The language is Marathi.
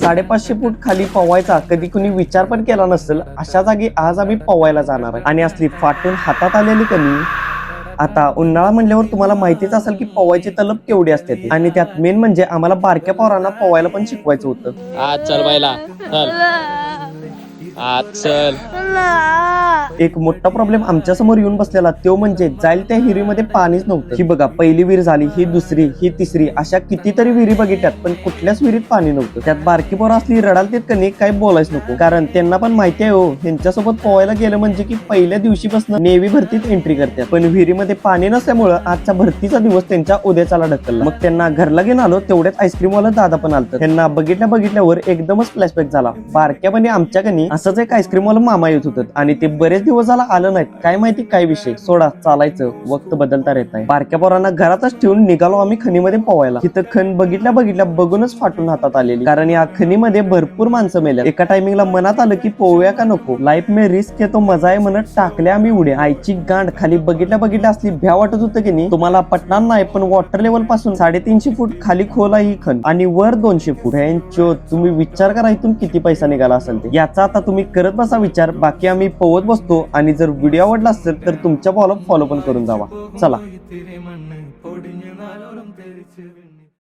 550 फूट खाली पवायचा कधी कुणी विचार पण केला नसेल अशा जागी आज आम्ही पवायला जाणार आहे. आणि असली फाटून हातात आलेली कणी आता उन्हाळा म्हणल्यावर तुम्हाला माहितीच असेल की पवायची तलब केवढी असते ती. आणि त्यात मेन म्हणजे आम्हाला बारक्या पोरांना पवायला पण शिकवायचं होतं. आज चल बायला चल आज चल. एक मोठा प्रॉब्लेम आमच्या समोर येऊन बसलेला तो म्हणजे जाईल त्या विहिरीमध्ये पाणीच नव्हतं. ही बघा पहिली विहीर झाली, ही दुसरी, ही तिसरी, अशा कितीतरी विहिरी बघितल्यात पण कुठल्याच विहिरीत पाणी नव्हतं. त्यात बारकी पोरं असली रडालतीत कणी काही बोलायच नको, कारण त्यांना पण माहिती आहे हो ह्यांच्यासोबत पोहायला गेलं म्हणजे की पहिल्या दिवशीपासून नेव्ही भरतीत एंट्री करतात. पण विहिरीमध्ये पाणी नसल्यामुळं आजचा भरतीचा दिवस त्यांच्या उद्याचाला ढकलला. मग त्यांना घरला घेऊन आलो तेवढ्यात आईस्क्रीम वाला दादा पण आलत. त्यांना बघितल्यावर एकदमच फ्लॅशबॅक झाला. बारक्यापणी आमच्या कनी असंच एक आईस्क्रीम वाला मामा येत होतं आणि ते बरेच दिवस झाला आलं नाहीत. काय माहिती काय विषय, सोडा चालायचं, वक्त बदलता येत नाही. बारक्या पोरांना घरातच ठेवून निघालो आम्ही खणीमध्ये पोवायला. तिथं खण बघितल्या बघूनच फाटून हातात आलेली, कारण या खणीमध्ये भरपूर माणसं मेल्या. एका टायमिंगला मनात आलं की पोवूया का नको, लाईफ में रिस्क येतो मजा आहे म्हणत टाकल्या आम्ही उड्या. आईची गांड खाली बघितल्या असली भ्या वाटत होतं की नाही तुम्हाला पटणार नाही, पण वॉटर लेवल पासून 350 फूट खाली खोल आहे ही खण आणि वर 200 फूट. तुम्ही विचार करा इथून किती पैसा निघाला असेल ते. याचा आता तुम्ही करत बसा विचार. बाकी आम्ही पोवत बसतो आणि जर व्हिडिओ आवडला असेल तर तुमच्या फॉलो पण करून जावा. चला.